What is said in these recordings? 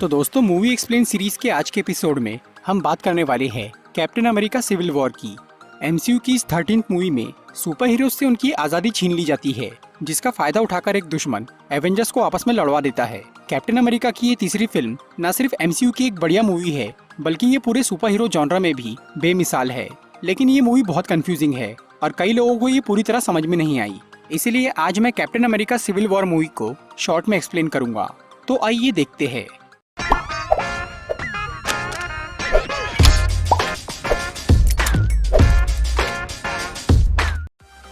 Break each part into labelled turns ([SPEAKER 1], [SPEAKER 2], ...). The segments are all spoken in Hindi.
[SPEAKER 1] तो दोस्तों, मूवी एक्सप्लेन सीरीज के आज के एपिसोड में हम बात करने वाले हैं कैप्टन अमेरिका सिविल वॉर की। एमसीयू की इस 13th मूवी में सुपर हीरो से उनकी आजादी छीन ली जाती है, जिसका फायदा उठाकर एक दुश्मन एवेंजर्स को आपस में लड़वा देता है। कैप्टन अमेरिका की ये तीसरी फिल्म न सिर्फ एमसीयू की एक बढ़िया मूवी है, बल्कि ये पूरे सुपर हीरो जॉनरा में भी बेमिसाल है। लेकिन ये मूवी बहुत कंफ्यूजिंग है और कई लोगों को ये पूरी तरह समझ में नहीं आई। इसीलिए आज मैं Captain America Civil War movie को शॉर्ट में एक्सप्लेन करूंगा। तो आइए देखते हैं।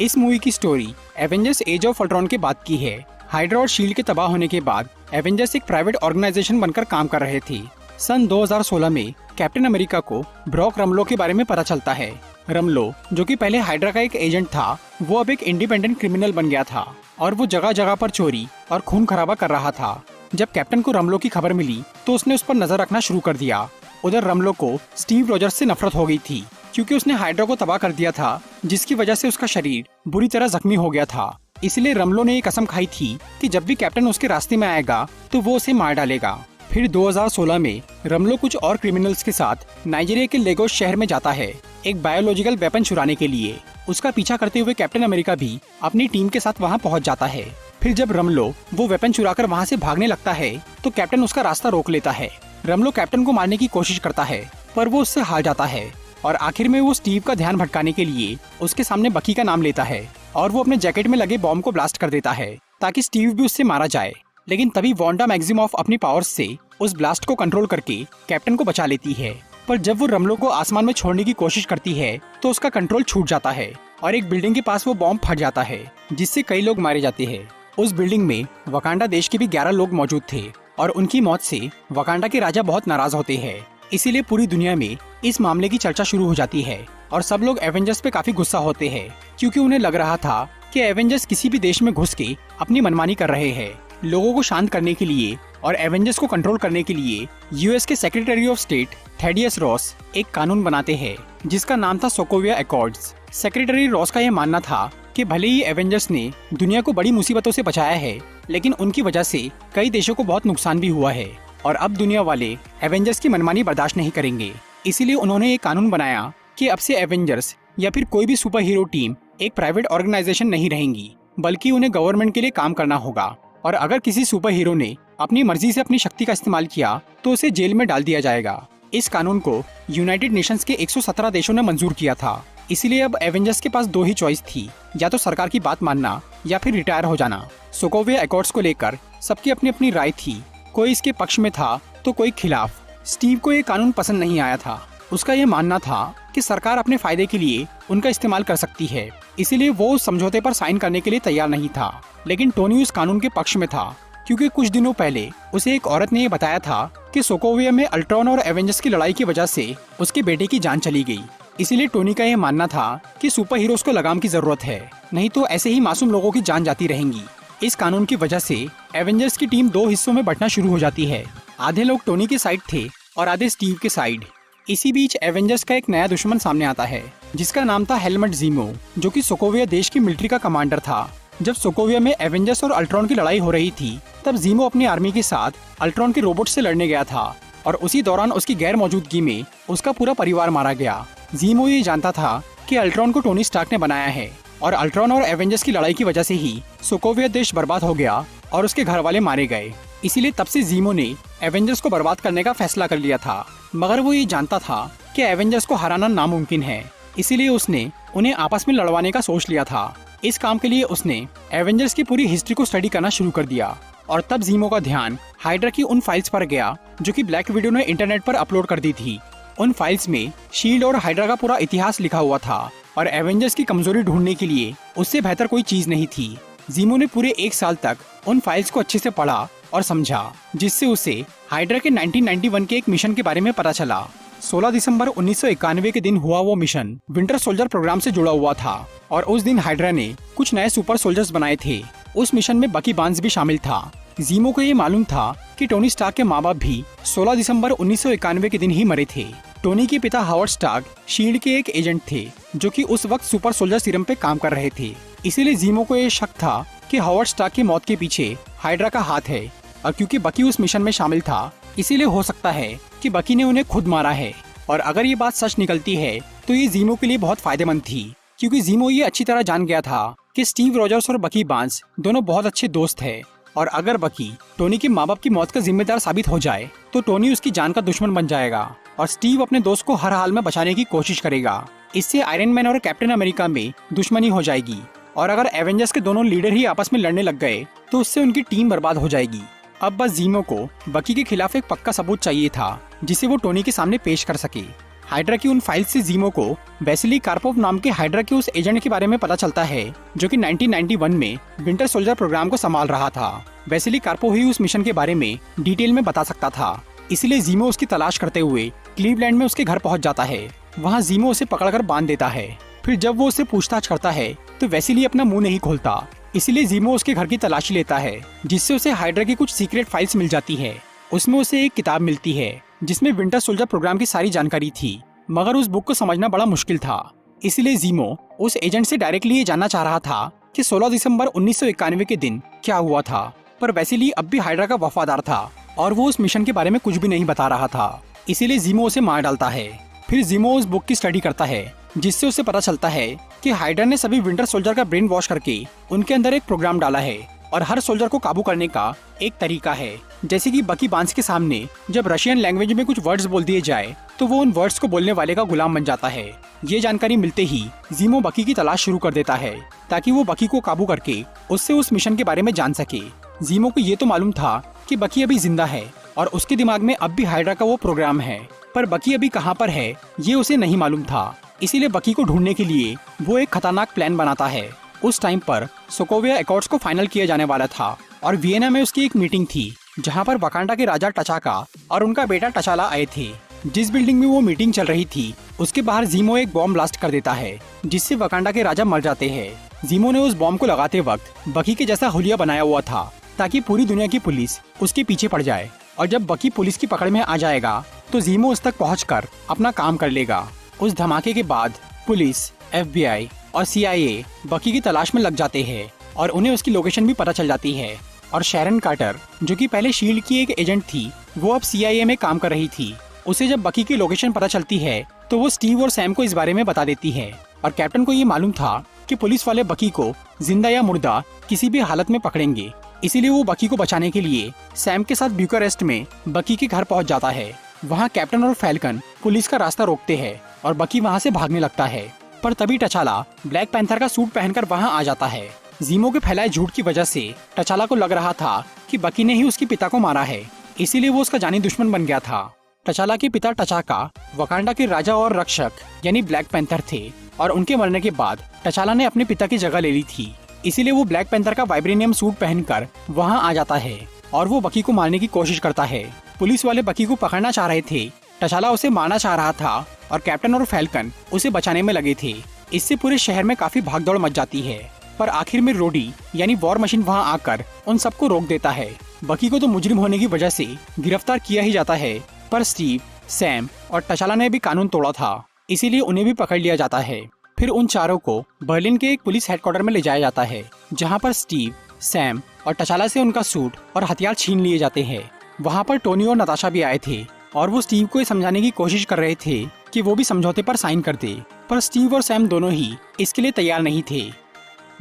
[SPEAKER 1] इस मूवी की story Avengers Age of Ultron के बाद की है। हाइड्रा और शील्ड के तबाह होने के बाद एवेंजर्स एक प्राइवेट ऑर्गेनाइजेशन बनकर काम कर रहे थे। सन 2016 में कैप्टन अमेरिका को ब्रॉक रमलो के बारे में पता चलता है। रमलो, जो कि पहले हाइड्रा का एक एजेंट था, वो अब एक इंडिपेंडेंट क्रिमिनल बन गया था और वो जगह जगह पर चोरी और खून खराबा कर रहा था। जब कैप्टन को रमलो की खबर मिली तो उसने उस पर नजर रखना शुरू कर दिया। उधर रमलो को स्टीव रॉजर्स से नफरत हो गई थी, क्योंकि उसने हाइड्रा को तबाह कर दिया था, जिसकी वजह से उसका शरीर बुरी तरह जख्मी हो गया था। इसलिए रमलो ने ये कसम खाई थी कि जब भी कैप्टन उसके रास्ते में आएगा तो वो उसे मार डालेगा। फिर 2016 में रमलो कुछ और क्रिमिनल्स के साथ नाइजीरिया के लेगोस शहर में जाता है एक बायोलॉजिकल वेपन चुराने के लिए। उसका पीछा करते हुए कैप्टन अमेरिका भी अपनी टीम के साथ वहां पहुंच जाता है। फिर जब रमलो वो वेपन चुराकर वहां से भागने लगता है तो कैप्टन उसका रास्ता रोक लेता है। रमलो कैप्टन को मारने की कोशिश करता है, पर वो उससे हार जाता है और आखिर में वो स्टीव का ध्यान भटकाने के लिए उसके सामने बकी का नाम लेता है और वो अपने जैकेट में लगे बॉम्ब को ब्लास्ट कर देता है ताकि स्टीव भी उससे मारा जाए। लेकिन तभी वांडा मैक्सिमॉफ अपनी पावर्स से उस ब्लास्ट को कंट्रोल करके कैप्टन को बचा लेती है। पर जब वो रमलो को आसमान में छोड़ने की कोशिश करती है तो उसका कंट्रोल छूट जाता है और एक बिल्डिंग के पास वो बॉम्ब फट जाता है, जिससे कई लोग मारे जाते हैं। उस बिल्डिंग में वकांडा देश के भी 11 लोग मौजूद थे और उनकी मौत से वकांडा के राजा बहुत नाराज होते हैं। इसीलिए पूरी दुनिया में इस मामले की चर्चा शुरू हो जाती है और सब लोग एवेंजर्स पे काफी गुस्सा होते हैं, क्योंकि उन्हें लग रहा था कि एवेंजर्स किसी भी देश में घुस के अपनी मनमानी कर रहे हैं। लोगों को शांत करने के लिए और एवेंजर्स को कंट्रोल करने के लिए यूएस के secretary of state Thaddeus Ross एक कानून बनाते हैं, जिसका नाम था सोकोविया एकॉर्ड्स। सेक्रेटरी रॉस का यह मानना था कि भले ही एवेंजर्स ने दुनिया को बड़ी मुसीबतों से बचाया है, लेकिन उनकी वजह से कई देशों को बहुत नुकसान भी हुआ है और अब दुनिया वाले एवेंजर्स की मनमानी बर्दाश्त नहीं करेंगे। इसीलिए उन्होंने एक कानून बनाया कि अब से एवेंजर्स या फिर कोई भी सुपर हीरो टीम एक प्राइवेट ऑर्गेनाइजेशन नहीं रहेंगी, बल्कि उन्हें गवर्नमेंट के लिए काम करना होगा और अगर किसी सुपर हीरो ने अपनी मर्जी से अपनी शक्ति का इस्तेमाल किया तो उसे जेल में डाल दिया जाएगा। इस कानून को यूनाइटेड नेशंस के 117 देशों ने मंजूर किया था। इसीलिए अब एवेंजर्स के पास दो ही चॉइस थी, या तो सरकार की बात मानना या फिर रिटायर हो जाना। सोकोविया एकॉर्ड्स को लेकर सबकी अपनी अपनी राय थी, कोई इसके पक्ष में था तो कोई खिलाफ। स्टीव को ये कानून पसंद नहीं आया था। उसका ये मानना था कि सरकार अपने फायदे के लिए उनका इस्तेमाल कर सकती है, इसीलिए वो उस समझौते पर साइन करने के लिए तैयार नहीं था। लेकिन टोनी उस कानून के पक्ष में था, क्योंकि कुछ दिनों पहले उसे एक औरत ने ये बताया था कि सोकोविया में अल्ट्रॉन और एवेंजर्स की लड़ाई की वजह से उसके बेटे की जान चली गई। इसीलिए टोनी का ये मानना था कि सुपर हीरोज को लगाम की जरूरत है, नहीं तो ऐसे ही मासूम लोगों की जान जाती रहेंगी। इस कानून की वजह से एवेंजर्स की टीम दो हिस्सों में बंटना शुरू हो जाती है। आधे लोग टोनी के साइड थे और आधे स्टीव के साइड। इसी बीच एवेंजर्स का एक नया दुश्मन सामने आता है, जिसका नाम था हेलमट ज़ीमो, जो कि सोकोविया देश की मिलिट्री का कमांडर था। जब सोकोविया में एवेंजर्स और अल्ट्रॉन की लड़ाई हो रही थी, तब ज़ीमो अपनी आर्मी के साथ अल्ट्रॉन के रोबोट से लड़ने गया था और उसी दौरान उसकी गैर मौजूदगी में उसका पूरा परिवार मारा गया। ज़ीमो ये जानता था कि अल्ट्रॉन को टोनी स्टार्क ने बनाया है और अल्ट्रॉन और एवेंजर्स की लड़ाई की वजह से ही सोकोविया देश बर्बाद हो गया और उसके घर वाले मारे गए। इसीलिए तब से ज़ीमो ने एवेंजर्स को बर्बाद करने का फैसला कर लिया था, मगर वो ये जानता था कि एवेंजर्स को हराना नामुमकिन है। इसीलिए उसने उन्हें आपस में लड़वाने का सोच लिया था। इस काम के लिए उसने एवेंजर्स की पूरी हिस्ट्री को स्टडी करना शुरू कर दिया और तब ज़ीमो का ध्यान हाइड्रा की उन फाइल्स पर गया जो कि ब्लैक विडो ने इंटरनेट पर अपलोड कर दी थी। उन फाइल्स में शील्ड और हाइड्रा का पूरा इतिहास लिखा हुआ था और एवेंजर्स की कमजोरी ढूंढने के लिए उससे बेहतर कोई चीज नहीं थी। ज़ीमो ने पूरे 1 साल तक उन फाइल्स को अच्छे से पढ़ा और समझा, जिससे उसे हाइड्रा के 1991 के एक मिशन के बारे में पता चला। 16 दिसंबर 1991 के दिन हुआ वो मिशन विंटर सोल्जर प्रोग्राम से जुड़ा हुआ था और उस दिन हाइड्रा ने कुछ नए सुपर सोल्जर्स बनाए थे। उस मिशन में बकी बार्न्स भी शामिल था। ज़ीमो को ये मालूम था कि टोनी स्टार्क के माँ बाप भी 16 दिसंबर 1991 के दिन ही मरे थे। टोनी के पिता हावर्ड स्टार्क शील्ड के एक एजेंट थे, जो कि उस वक्त सुपर सोल्जर सीरम पे काम कर रहे थे। इसीलिए ज़ीमो को ये शक था कि हावर्ड स्टार्क की मौत के पीछे हाइड्रा का हाथ है और क्योंकि बकी उस मिशन में शामिल था इसीलिए हो सकता है कि बकी ने उन्हें खुद मारा है। और अगर ये बात सच निकलती है तो ये जीमो के लिए बहुत फायदेमंद थी, क्योंकि जीमो ये अच्छी तरह जान गया था कि स्टीव रॉजर्स और बकी बार्न्स दोनों बहुत अच्छे दोस्त हैं। और अगर बकी टोनी के माँ बाप की मौत का जिम्मेदार साबित हो जाए तो टोनी उसकी जान का दुश्मन बन जाएगा और स्टीव अपने दोस्त को हर हाल में बचाने की कोशिश करेगा। इससे आयरन मैन और कैप्टन अमेरिका में दुश्मनी हो जाएगी। और अगर एवेंजर्स के दोनों लीडर ही आपस में लड़ने लग गए तो उससे उनकी टीम बर्बाद हो जाएगी। अब बस जीमो को बकी के खिलाफ एक पक्का सबूत चाहिए था जिसे वो टोनी के सामने पेश कर सके। हाइड्रा की उन फाइल्स से जीमो को वेसिली कार्पोव नाम के हाइड्रा के उस एजेंट के बारे में पता चलता है जो कि 1991 में विंटर सोल्जर प्रोग्राम को संभाल रहा था। वेसिली कार्पोव ही उस मिशन के बारे में डिटेल में बता सकता था, इसलिए जीमो उसकी तलाश करते हुए क्लीवलैंड में उसके घर पहुंच जाता है। वहां जीमो उसे पकड़कर बांध देता है। फिर जब वो उससे पूछताछ करता है तो वेसिली अपना मुंह नहीं खोलता, इसलिए जीमो उसके घर की तलाशी लेता है, जिससे उसे हाइड्रा की कुछ सीक्रेट फाइल्स मिल जाती है। उसमें उसे एक किताब मिलती है जिसमें विंटर सोल्जर प्रोग्राम की सारी जानकारी थी, मगर उस बुक को समझना बड़ा मुश्किल था। इसलिए जीमो उस एजेंट से डायरेक्टली ये जानना चाह रहा था कि 16 दिसंबर 1991 के दिन क्या हुआ था। पर वेसिली अब भी हाइड्रा का वफादार था और वो उस मिशन के बारे में कुछ भी नहीं बता रहा था, इसीलिए जीमो उसे मार डालता है। फिर जीमो उस बुक की स्टडी करता है, जिससे उसे पता चलता है कि हाइड्रा ने सभी विंटर सोल्जर का ब्रेन वॉश करके उनके अंदर एक प्रोग्राम डाला है और हर सोल्जर को काबू करने का एक तरीका है। जैसे कि बकी बार्न्स के सामने जब रशियन लैंग्वेज में कुछ वर्ड्स बोल दिए जाए तो वो उन वर्ड्स को बोलने वाले का गुलाम बन जाता है। ये जानकारी मिलते ही जीमो बकी की तलाश शुरू कर देता है ताकि वो बकी को काबू करके उससे उस मिशन के बारे में जान सके। जीमो को ये तो मालूम था कि बकी अभी जिंदा है और उसके दिमाग में अब भी हाइड्रा का वो प्रोग्राम है, पर बकी अभी कहाँ पर है ये उसे नहीं मालूम था। इसीलिए बकी को ढूंढने के लिए वो एक खतरनाक प्लान बनाता है। उस टाइम पर सोकोविया एकॉर्ड्स को फाइनल किया जाने वाला था और वियना में उसकी एक मीटिंग थी जहां पर वकांडा के राजा टचाका और उनका बेटा टचाला आए थे। जिस बिल्डिंग में वो मीटिंग चल रही थी उसके बाहर जीमो एक बॉम्ब ब्लास्ट कर देता है, जिससे वकांडा के राजा मर जाते हैं। जीमो ने उस बॉम्ब को लगाते वक्त बकी के जैसा हुलिया बनाया हुआ था ताकि पूरी दुनिया की पुलिस उसके पीछे पड़ जाए, और जब बकी पुलिस की पकड़ में आ जाएगा तो जीमो उस तक पहुंचकर अपना काम कर लेगा। उस धमाके के बाद पुलिस, FBI और CIA बकी की तलाश में लग जाते हैं और उन्हें उसकी लोकेशन भी पता चल जाती है। और शैरन कार्टर, जो कि पहले शील्ड की एक एजेंट थी, वो अब CIA में काम कर रही थी। उसे जब बकी की लोकेशन पता चलती है तो वो स्टीव और सैम को इस बारे में बता देती है। और कैप्टन को ये मालूम था कि पुलिस वाले बकी को जिंदा या मुर्दा किसी भी हालत में पकड़ेंगे, इसीलिए वो बकी को बचाने के लिए सैम के साथ ब्यूकारेस्ट में बकी के घर पहुंच जाता है। वहाँ कैप्टन और फैल्कन पुलिस का रास्ता रोकते हैं और बकी वहाँ से भागने लगता है, पर तभी टचाला ब्लैक पैंथर का सूट पहनकर वहाँ आ जाता है। जीमो के फैलाए झूठ की वजह से टचाला को लग रहा था कि बकी ने ही उसके पिता को मारा है, इसीलिए वो उसका जानी दुश्मन बन गया था। टचाला के पिता टचाका वकांडा के राजा और रक्षक यानी ब्लैक पैंथर थे, और उनके मरने के बाद टचाला ने अपने पिता की जगह ले ली थी, इसीलिए वो ब्लैक पैंथर का वाइब्रेनियम सूट पहनकर वहाँ आ जाता है और वो बकी को मारने की कोशिश करता है। पुलिस वाले बकी को पकड़ना चाह रहे थे, टचाला उसे मारना चाह रहा था और कैप्टन और फैल्कन उसे बचाने में लगे थे। इससे पूरे शहर में काफी भागदौड़ मच जाती है, पर आखिर में रोडी यानी वॉर मशीन वहाँ आकर उन सबको रोक देता है। बकी को तो मुजरिम होने की वजह से गिरफ्तार किया ही जाता है, पर स्टीव, सैम और टचाला ने भी कानून तोड़ा था, इसीलिए उन्हें भी पकड़ लिया जाता है। फिर उन चारों को बर्लिन के एक पुलिस हेडक्वार्टर में ले जाया जाता है, जहाँ पर स्टीव, सैम और टचाला से उनका सूट और हथियार छीन लिए जाते हैं। वहाँ पर टोनी और नताशा भी आए थे और वो स्टीव को ये समझाने की कोशिश कर रहे थे कि वो भी समझौते पर साइन कर दे, पर स्टीव और सैम दोनों ही इसके लिए तैयार नहीं थे।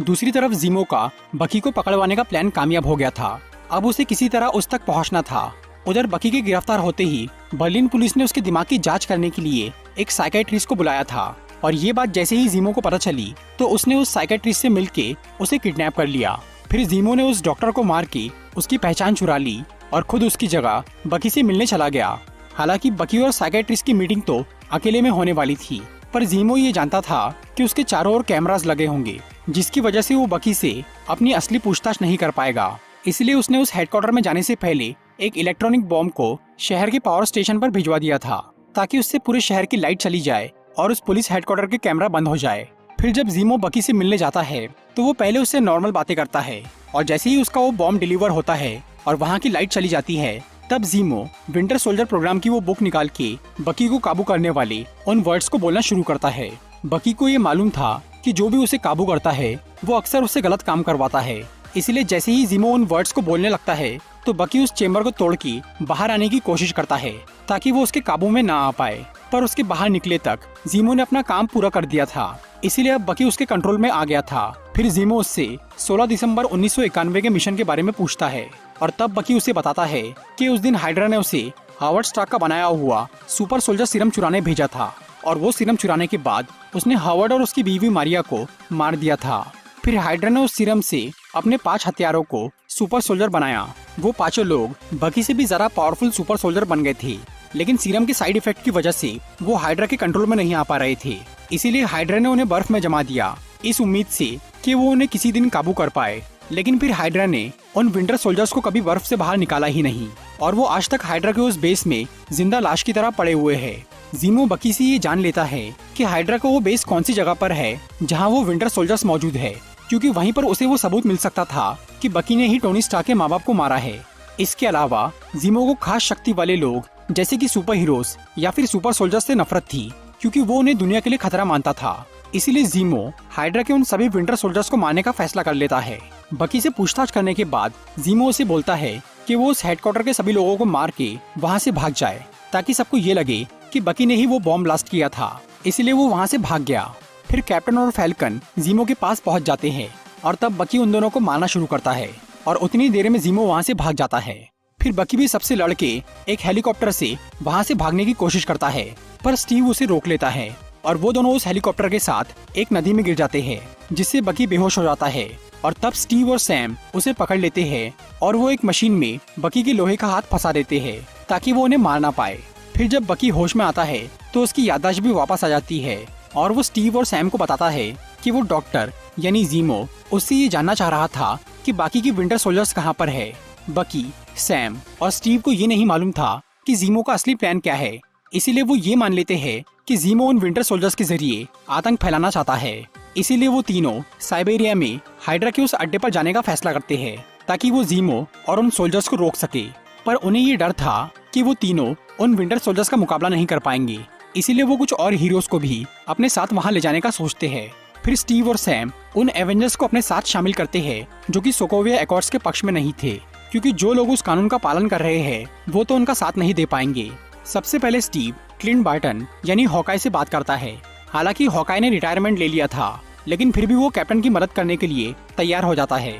[SPEAKER 1] दूसरी तरफ जीमो का बकी को पकड़वाने का प्लान कामयाब हो गया था। अब उसे किसी तरह उस तक पहुंचना था। उधर बकी के गिरफ्तार होते ही बर्लिन पुलिस ने उसके दिमाग की जांच करने के लिए एक साइकेट्रिस्ट को बुलाया था, और ये बात जैसे ही जीमो को पता चली तो उसने उस साइकेट्रिस्ट से मिलके उसे किडनैप कर लिया। फिर जीमो ने उस डॉक्टर को मार के उसकी पहचान चुरा ली और खुद उसकी जगह बकी से मिलने चला गया। हालांकि बकी और साइकेट्रिस्ट की मीटिंग तो अकेले में होने वाली थी, पर जीमो ये जानता था कि उसके चारों ओर कैमरास लगे होंगे, जिसकी वजह से वो बकी से अपनी असली पूछताछ नहीं कर पाएगा। इसलिए उसने उस हेडक्वार्टर में जाने से पहले एक इलेक्ट्रॉनिक बॉम्ब को शहर के पावर स्टेशन पर भिजवा दिया था, ताकि उससे पूरे शहर की लाइट चली जाए और उस पुलिस हेडक्वार्टर के कैमरा बंद हो जाए। फिर जब जीमो बकी से मिलने जाता है तो वो पहले उससे नॉर्मल बातें करता है, और जैसे ही उसका वो बॉम्ब डिलीवर होता है और वहाँ की लाइट चली जाती है, तब जीमो विंटर सोल्जर प्रोग्राम की वो बुक निकाल के बकी को काबू करने वाले उन वर्ड्स को बोलना शुरू करता है। बकी को ये मालूम था कि जो भी उसे काबू करता है वो अक्सर उससे गलत काम करवाता है, इसलिए जैसे ही जीमो उन वर्ड्स को बोलने लगता है तो बकी उस चेम्बर को तोड़ के बाहर आने की कोशिश करता है ताकि वो उसके काबू में ना आ पाए। पर उसके बाहर निकले तक जीमो ने अपना काम पूरा कर दिया था, इसीलिए अब बकी उसके कंट्रोल में आ गया था। फिर जीमो उससे 16 दिसंबर 1991 के मिशन के बारे में पूछता है और तब बकी उसे बताता है कि उस दिन हाइड्रा ने उसे हावर्ड स्टार्क का बनाया हुआ सुपर सोल्जर सीरम चुराने भेजा था और वो सीरम चुराने के बाद उसने हावर्ड और उसकी बीवी मारिया को मार दिया था। फिर हाइड्रा ने उस सीरम से अपने 5 हथियारों को सुपर सोल्जर बनाया। वो पांचों लोग बकी से भी ज्यादा पावरफुल सुपर सोल्जर बन गए थे, लेकिन सीरम के साइड इफेक्ट की वजह से वो हाइड्रा के कंट्रोल में नहीं आ पा रहे थे। इसीलिए हाइड्रा ने उन्हें बर्फ में जमा दिया, इस उम्मीद से कि वो उन्हें किसी दिन काबू कर पाए। लेकिन फिर हाइड्रा ने उन विंटर सोल्जर्स को कभी बर्फ से बाहर निकाला ही नहीं और वो आज तक हाइड्रा के उस बेस में जिंदा लाश की तरह पड़े हुए हैं। जीमो बकी से ये जान लेता है कि हाइड्रा का वो बेस कौन सी जगह पर है जहाँ वो विंटर सोल्जर्स मौजूद है, क्योंकि वहीं पर उसे वो सबूत मिल सकता था कि बकी ने ही टोनी स्टार्क के माँ बाप को मारा है। इसके अलावा जीमो को खास शक्ति वाले लोग जैसे कि सुपर हीरोज या फिर सुपर सोल्जर्स से नफरत थी, क्योंकि वो उन्हें दुनिया के लिए खतरा मानता था। इसीलिए जीमो हाइड्रा के उन सभी विंटर सोल्जर्स को मारने का फैसला कर लेता है। बकी से पूछताछ करने के बाद जीमो उसे बोलता है कि वो उस हेडक्वार्टर के सभी लोगों को मार के वहाँ से भाग जाए ताकि सबको ये लगे कि बकी ने ही वो बॉम्ब ब्लास्ट किया था, इसीलिए वो वहाँ से भाग गया। फिर कैप्टन और फैल्कन जीमो के पास पहुँच जाते हैं और तब बकी उन दोनों को मारना शुरू करता है और उतनी देर में जीमो वहाँ से भाग जाता है। फिर बकी भी सबसे लड़के एक हेलीकॉप्टर से वहाँ से भागने की कोशिश करता है, पर स्टीव उसे रोक लेता है और वो दोनों उस हेलीकॉप्टर के साथ एक नदी में गिर जाते हैं, जिससे बकी बेहोश हो जाता है। और तब स्टीव और सैम उसे पकड़ लेते हैं और वो एक मशीन में बकी के लोहे का हाथ फंसा देते हैं ताकि वो उन्हें मार ना पाए। फिर जब बकी होश में आता है तो उसकी याददाश्त भी वापस आ जाती है और वो स्टीव और सैम को बताता है कि वो डॉक्टर यानी जीमो उससे ये जानना चाह रहा था कि बाकी की विंटर सोल्जर्स कहाँ पर है। बकी, सैम और स्टीव को ये नहीं मालूम था कि जीमो का असली प्लान क्या है, इसीलिए वो ये मान लेते हैं कि जीमो उन विंटर सोल्जर्स के जरिए आतंक फैलाना चाहता है। इसीलिए वो तीनों साइबेरिया में हाइड्रा के उस अड्डे पर जाने का फैसला करते हैं ताकि वो जीमो और उन सोल्जर्स को रोक सके। पर उन्हें ये डर था कि वो तीनों उन विंटर सोल्जर्स का मुकाबला नहीं कर पाएंगे, इसीलिए वो कुछ और हीरोज को भी अपने साथ वहाँ ले जाने का सोचते हैं। फिर स्टीव और सैम उन एवेंजर्स को अपने साथ शामिल करते हैं जो कि सोकोविया एकॉर्ड्स के पक्ष में नहीं थे, क्योंकि जो लोग उस कानून का पालन कर रहे हैं वो तो उनका साथ नहीं दे पाएंगे। सबसे पहले स्टीव क्लिंट बार्टन यानी हॉकाई से बात करता है। हालांकि हॉकाई ने रिटायरमेंट ले लिया था, लेकिन फिर भी वो कैप्टन की मदद करने के लिए तैयार हो जाता है।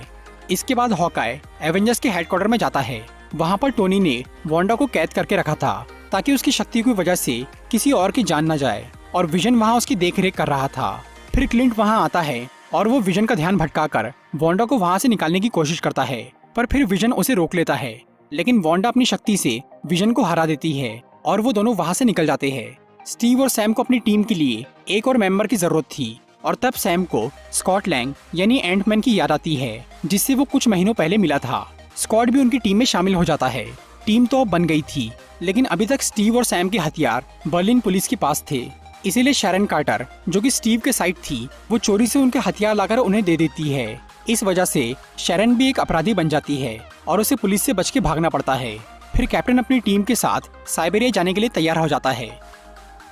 [SPEAKER 1] इसके बाद हॉकाई एवेंजर्स के हेडक्वार्टर में जाता है। वहाँ पर टोनी ने वांडा को कैद करके रखा था ताकि उसकी शक्ति की वजह से किसी और की जान न जाए, और विजन वहाँ उसकी देखरेख कर रहा था। फिर क्लिंट वहाँ आता है और वो विजन का ध्यान भटकाकर वांडा को वहाँ से निकालने की कोशिश करता है, पर फिर विजन उसे रोक लेता है। लेकिन वांडा अपनी शक्ति से विजन को हरा देती है और वो दोनों वहाँ से निकल जाते हैं। स्टीव और सैम को अपनी टीम के लिए एक और मेंबर की जरूरत थी और तब सैम को स्कॉट लैंग यानी एंटमैन की याद आती है, जिससे वो कुछ महीनों पहले मिला था। स्कॉट भी उनकी टीम में शामिल हो जाता है। टीम तो अब बन गई थी, लेकिन अभी तक स्टीव और सैम के हथियार बर्लिन पुलिस के पास थे। इसीलिए शैरन कार्टर, जो कि स्टीव के साइड थी, वो चोरी से उनके हथियार लाकर उन्हें दे देती है। इस वजह से शैरन भी एक अपराधी बन जाती है और उसे पुलिस से बच के भागना पड़ता है। फिर कैप्टन अपनी टीम के साथ साइबेरिया जाने के लिए तैयार हो जाता है।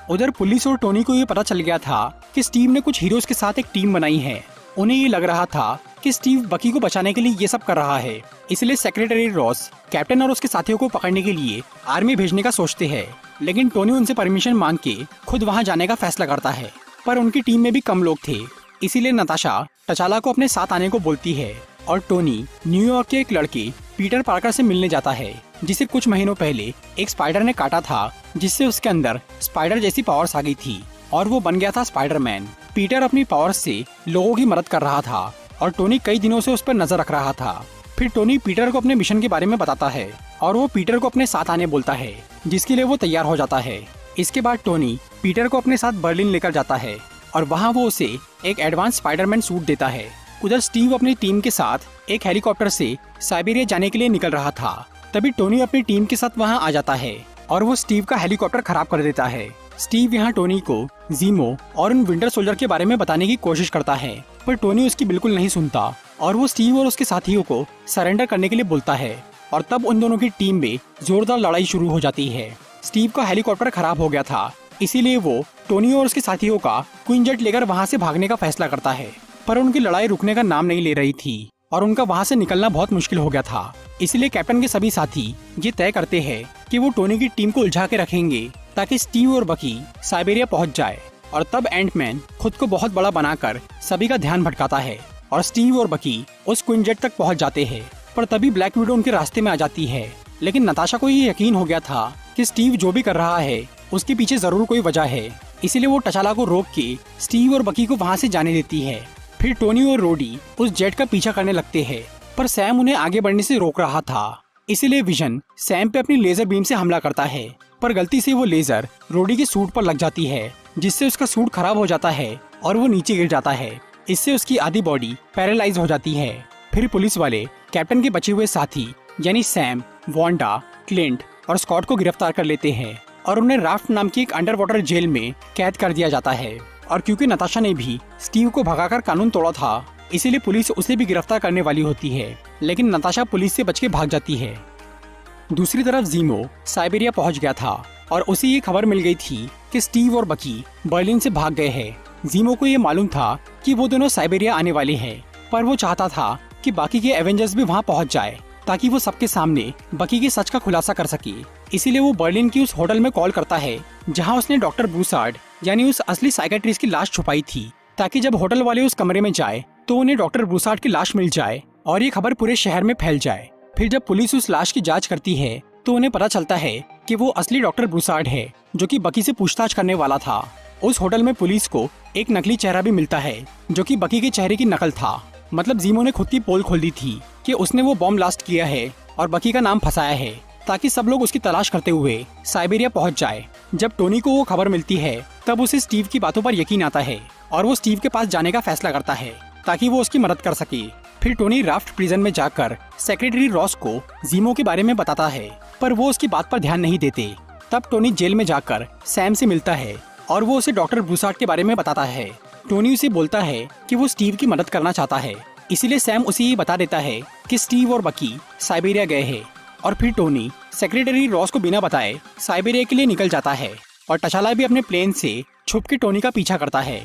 [SPEAKER 1] उधर पुलिस और टोनी को ये पता चल गया था कि स्टीव ने कुछ हीरोज के साथ एक टीम बनाई है। उन्हें ये लग रहा था कि स्टीव बकी को बचाने के लिए ये सब कर रहा है, इसलिए सेक्रेटरी रॉस कैप्टन और उसके साथियों को पकड़ने के लिए आर्मी भेजने का सोचते हैं। लेकिन टोनी उनसे परमिशन मांग के खुद वहाँ जाने का फैसला करता है, पर उनकी टीम में भी कम लोग थे, इसीलिए नताशा टचाला को अपने साथ आने को बोलती है और टोनी न्यूयॉर्क के एक लड़के पीटर पार्कर से मिलने जाता है, जिसे कुछ महीनों पहले एक स्पाइडर ने काटा था, जिससे उसके अंदर स्पाइडर जैसी पावर्स आ गई थी और वो बन गया था स्पाइडरमैन। पीटर अपनी पावर्स से लोगों की मदद कर रहा था और टोनी कई दिनों से उस पर नजर रख रहा था। फिर टोनी पीटर को अपने मिशन के बारे में बताता है और वो पीटर को अपने साथ आने बोलता है, जिसके लिए वो तैयार हो जाता है। इसके बाद टोनी पीटर को अपने साथ बर्लिन लेकर जाता है और वहाँ वो उसे एक एडवांस स्पाइडरमैन सूट देता है। उधर स्टीव अपनी टीम के साथ एक हेलीकॉप्टर से साइबेरिया जाने के लिए निकल रहा था। तभी टोनी अपनी टीम के साथ वहाँ आ जाता है और वो स्टीव का हेलीकॉप्टर खराब कर देता है। स्टीव यहाँ टोनी को जीमो और उन विंटर सोल्जर के बारे में बताने की कोशिश करता है, पर टोनी उसकी बिल्कुल नहीं सुनता और वो स्टीव और उसके साथियों को सरेंडर करने के लिए बोलता है। और तब उन दोनों की टीम में जोरदार लड़ाई शुरू हो जाती है। स्टीव का हेलीकॉप्टर खराब हो गया था, इसीलिए वो टोनी और उसके साथियों का क्वीन जेट लेकर वहाँ से भागने का फैसला करता है, पर उनकी लड़ाई रुकने का नाम नहीं ले रही थी। और उनका वहाँ से निकलना बहुत मुश्किल हो गया था। इसलिए कैप्टन के सभी साथी ये तय करते हैं कि वो टोनी की टीम को उलझा के रखेंगे ताकि स्टीव और बकी साइबेरिया पहुंच जाए। और तब एंटमैन खुद को बहुत बड़ा बनाकर सभी का ध्यान भटकाता है और स्टीव और बकी उस क्विंजेट तक पहुंच जाते हैं। पर तभी ब्लैक विडो उनके रास्ते में आ जाती है। लेकिन नताशा को ये यकीन हो गया था कि स्टीव जो भी कर रहा है उसके पीछे जरूर कोई वजह है। इसीलिए वो टचाला को रोक के स्टीव और बकी को वहाँ से जाने देती है। फिर टोनी और रोडी उस जेट का पीछा करने लगते हैं, पर सैम उन्हें आगे बढ़ने से रोक रहा था। इसीलिए विजन सैम पे अपनी लेजर बीम से हमला करता है, पर गलती से वो लेजर रोडी के सूट पर लग जाती है, जिससे उसका सूट खराब हो जाता है और वो नीचे गिर जाता है। इससे उसकी आधी बॉडी पैरालाइज हो जाती है। फिर पुलिस वाले कैप्टन के बचे हुए साथी यानी सैम, वांडा, क्लिंट और स्कॉट को गिरफ्तार कर लेते हैं और उन्हें राफ्ट नाम की एक अंडर वाटर जेल में कैद कर दिया जाता है। और क्योंकि नताशा ने भी स्टीव को भगाकर कानून तोड़ा था, इसीलिए पुलिस उसे भी गिरफ्तार करने वाली होती है, लेकिन नताशा पुलिस से बच के भाग जाती है। दूसरी तरफ जीमो साइबेरिया पहुंच गया था और उसे ये खबर मिल गई थी कि स्टीव और बकी बर्लिन से भाग गए हैं। जीमो को ये मालूम था कि वो दोनों साइबेरिया आने वाले हैं, पर वो चाहता था कि बाकी के एवेंजर्स भी वहाँ पहुँच जाए ताकि वो सबके सामने बकी के सच का खुलासा कर सके। इसीलिए वो बर्लिन की उस होटल में कॉल करता है जहाँ उसने डॉक्टर ब्रूसार्ड यानी उस असली साइकेट्रिस्ट की लाश छुपाई थी, ताकि जब होटल वाले उस कमरे में जाए तो उन्हें डॉक्टर ब्रूसार्ड की लाश मिल जाए और ये खबर पूरे शहर में फैल जाए। फिर जब पुलिस उस लाश की जांच करती है तो उन्हें पता चलता है कि वो असली डॉक्टर ब्रूसार्ड है, जो कि बकी से पूछताछ करने वाला था। उस होटल में पुलिस को एक नकली चेहरा भी मिलता है जो कि बकी के चेहरे की नकल था। मतलब जीमो ने खुद की पोल खोल दी थी कि उसने वो बॉम्ब ब्लास्ट किया है और बकी का नाम फंसाया है, ताकि सब लोग उसकी तलाश करते हुए साइबेरिया पहुंच जाए। जब टोनी को वो खबर मिलती है तब उसे स्टीव की बातों पर यकीन आता है और वो स्टीव के पास जाने का फैसला करता है ताकि वो उसकी मदद कर सके। फिर टोनी राफ्ट प्रिजन में जाकर सेक्रेटरी रॉस को जीमो के बारे में बताता है, पर वो उसकी बात पर ध्यान नहीं देते। तब टोनी जेल में जाकर सैम से मिलता है और वो उसे डॉक्टर ब्रूसार्ड के बारे में बताता है। टोनी उसे बोलता है कि वो स्टीव की मदद करना चाहता है, इसीलिए सैम उसे ये बता देता है कि स्टीव और बकी साइबेरिया गए हैं। और फिर टोनी सेक्रेटरी रॉस को बिना बताए साइबेरिया के लिए निकल जाता है और टचाला भी अपने प्लेन से छुप के टोनी का पीछा करता है।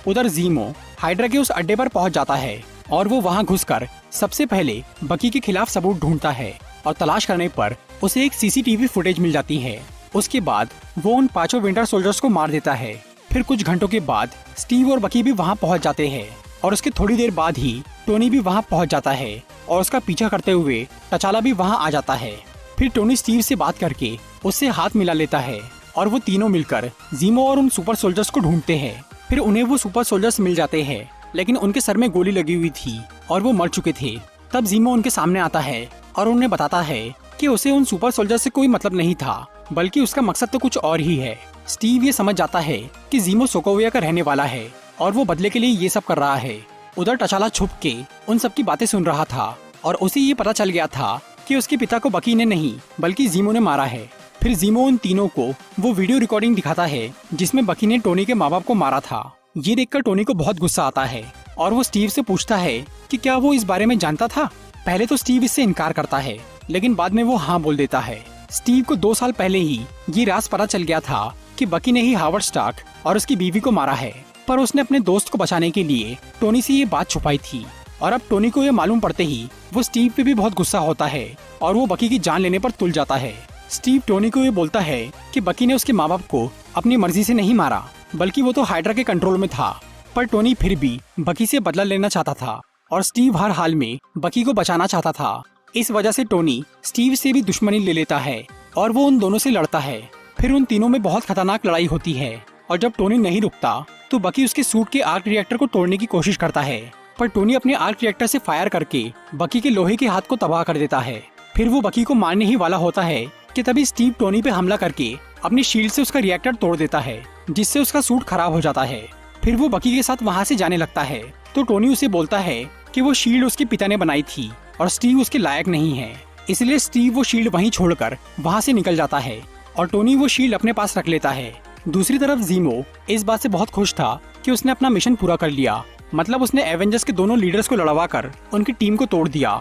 [SPEAKER 1] उधर जीमो हाइड्रा के उस अड्डे पर पहुंच जाता है और वो वहां घुसकर सबसे पहले बकी के खिलाफ सबूत ढूंढता है और तलाश करने पर उसे एक सीसीटीवी फुटेज मिल जाती है। उसके बाद वो उन 5 विंटर सोल्जर्स को मार देता है। फिर कुछ घंटों के बाद स्टीव और बकी भी वहां पहुंच जाते हैं और उसके थोड़ी देर बाद ही टोनी भी वहां पहुंच जाता है और उसका पीछा करते हुए टचाला भी वहां आ जाता है। फिर टोनी स्टीव से बात करके उससे हाथ मिला लेता है और वो तीनों मिलकर जीमो और उन सुपर सोल्जर्स को ढूंढते हैं। फिर उन्हें वो सुपर सोल्जर्स मिल जाते हैं, लेकिन उनके सर में गोली लगी हुई थी और वो मर चुके थे। तब जीमो उनके सामने आता है और उन्हें बताता है कि उसे उन सुपर सोल्जर से कोई मतलब नहीं था, बल्कि उसका मकसद तो कुछ और ही है। स्टीव ये समझ जाता है कि जीमो सोकोविया का रहने वाला है और वो बदले के लिए ये सब कर रहा है। उधर टचाला छुप के उन सब की बातें सुन रहा था और उसे ये पता चल गया था कि उसके पिता को बकी ने नहीं बल्कि जीमो ने मारा है। फिर जीमो उन तीनों को वो वीडियो रिकॉर्डिंग दिखाता है जिसमें बकी ने टोनी के माँ बाप को मारा था। ये देखकर टोनी को बहुत गुस्सा आता है और वो स्टीव से पूछता है कि क्या वो इस बारे में जानता था। पहले तो स्टीव इससे इनकार करता है, लेकिन बाद में वो हाँ बोल देता है। स्टीव को 2 साल पहले ही ये राज पता चल गया था कि बकी ने ही हावर्ड स्टार्क और उसकी बीवी को मारा है, पर उसने अपने दोस्त को बचाने के लिए टोनी से ये बात छुपाई थी। और अब टोनी को ये मालूम पड़ते ही वो स्टीव पे भी बहुत गुस्सा होता है और वो बकी की जान लेने पर तुल जाता है। स्टीव टोनी को ये बोलता है कि बकी ने उसके माँ बाप को अपनी मर्जी से नहीं मारा, बल्कि वो तो हाइड्रा के कंट्रोल में था। पर टोनी फिर भी बकी से बदला लेना चाहता था और स्टीव हर हाल में बकी को बचाना चाहता था। इस वजह से टोनी स्टीव से भी दुश्मनी ले लेता है और वो उन दोनों से लड़ता है। फिर उन तीनों में बहुत खतरनाक लड़ाई होती है और जब टोनी नहीं रुकता तो बकी उसके सूट के आर्क रिएक्टर को तोड़ने की कोशिश करता है, पर टोनी अपने आर्क रिएक्टर से फायर करके बकी के लोहे के हाथ को तबाह कर देता है। फिर वो बकी को मारने ही वाला होता है कि तभी स्टीव टोनी पे हमला करके अपनी शील्ड से उसका रिएक्टर तोड़ देता है, जिससे उसका सूट खराब हो जाता है। फिर वो बकी के साथ वहाँ से जाने लगता है तो टोनी उसे बोलता है कि वो शील्ड उसके पिता ने बनाई थी और स्टीव उसके लायक नहीं है, इसलिए स्टीव वो शील्ड वहीं छोड़कर वहाँ से निकल जाता है और टोनी वो शील्ड अपने पास रख लेता है। दूसरी तरफ जीमो इस बात से बहुत खुश था कि उसने अपना मिशन पूरा कर लिया, मतलब उसने एवेंजर्स के दोनों लीडर्स को लड़वाकर उनकी टीम को तोड़ दिया।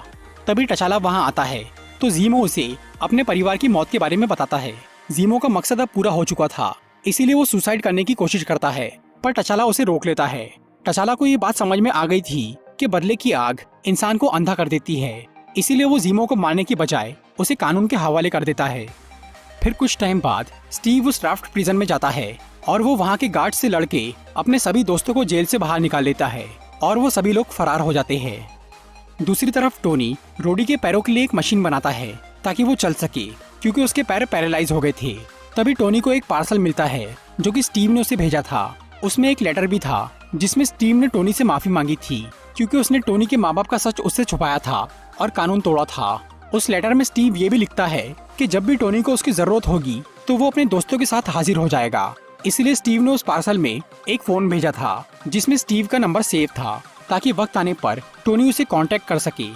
[SPEAKER 1] तभी टचाला वहाँ आता है तो जीमो उसे अपने परिवार की मौत के बारे में बताता है। जीमो का मकसद अब पूरा हो चुका था, इसीलिए वो सुसाइड करने की कोशिश करता है, पर टचाला उसे रोक लेता है। टचाला को ये बात समझ में आ गई थी कि बदले की आग इंसान को अंधा कर देती है, इसीलिए वो जीमो को मारने की बजाय उसे कानून के हवाले कर देता है। फिर कुछ टाइम बाद स्टीव उस ड्राफ्ट प्रिजन में जाता है और वो वहाँ के गार्ड से लड़के अपने सभी दोस्तों को जेल से बाहर निकाल लेता है और वो सभी लोग फरार हो जाते हैं। दूसरी तरफ टोनी रोडी के पैरों के लिए एक मशीन बनाता है ताकि वो चल सके, क्योंकि उसके पैर पैरालाइज हो गए थे। तभी टोनी को एक पार्सल मिलता है जो कि स्टीव ने उसे भेजा था। उसमें एक लेटर भी था जिसमें स्टीव ने टोनी से माफी मांगी थी, क्योंकि उसने टोनी के माँ बाप का सच उससे छुपाया था और कानून तोड़ा था। उस लेटर में स्टीव ये भी लिखता है कि जब भी टोनी को उसकी जरूरत होगी तो वो अपने दोस्तों के साथ हाजिर हो जाएगा। इसलिए स्टीव ने उस पार्सल में एक फोन भेजा था जिसमें स्टीव का नंबर सेव था, ताकि वक्त आने पर टोनी उसे कांटेक्ट कर सके।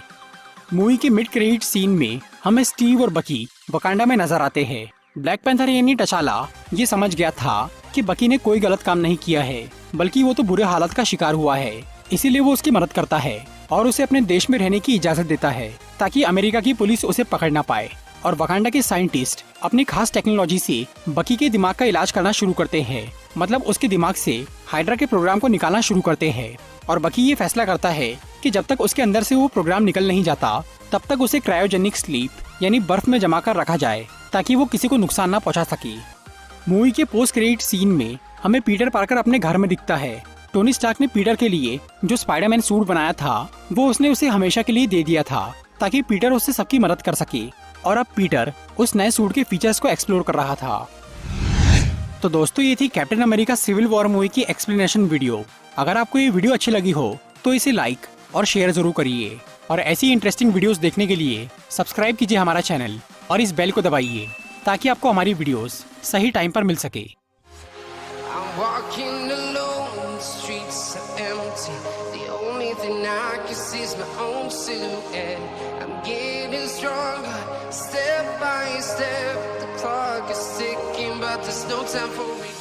[SPEAKER 1] मूवी के मिड क्रेडिट सीन में हमें स्टीव और बकी वकांडा में नजर आते हैं। ब्लैक पैंथर यानी टचाला ये समझ गया था कि बकी ने कोई गलत काम नहीं किया है, बल्कि वो तो बुरे हालत का शिकार हुआ है। इसीलिए वो उसकी मदद करता है और उसे अपने देश में रहने की इजाजत देता है ताकि अमेरिका की पुलिस उसे पकड़ ना पाए। और वकांडा के साइंटिस्ट अपनी खास टेक्नोलॉजी से बकी के दिमाग का इलाज करना शुरू करते हैं, मतलब उसके दिमाग से हाइड्रा के प्रोग्राम को निकालना शुरू करते हैं। और बकी ये फैसला करता है कि जब तक उसके अंदर से वो प्रोग्राम निकल नहीं जाता तब तक उसे क्रायोजेनिक स्लीप यानी बर्फ में जमा कर रखा जाए ताकि वो किसी को नुकसान ना पहुंचा सके। मूवी के पोस्ट क्रेडिट सीन में हमें पीटर पार्कर अपने घर में दिखता है। टोनी स्टार्क ने पीटर के लिए जो स्पाइडरमैन सूट बनाया था वो उसने उसे हमेशा के लिए दे दिया था ताकि पीटर उससे सबकी मदद कर सके। और अब पीटर उस नए सूट के फीचर्स को एक्सप्लोर कर रहा था। तो दोस्तों ये थी Captain America Civil War movie की एक्सप्लेनेशन वीडियो। अगर आपको ये वीडियो अच्छी लगी हो तो इसे लाइक और शेयर जरूर करिए, और ऐसी इंटरेस्टिंग वीडियोस देखने के लिए सब्सक्राइब कीजिए हमारा चैनल और इस बेल को दबाइए ताकि आपको हमारी वीडियोस सही टाइम पर मिल सके।
[SPEAKER 2] I'm walking alone, the streets are empty. The only thing I can see is my own silhouette. I'm getting stronger, step by step. The clock is ticking, but there's no time for me.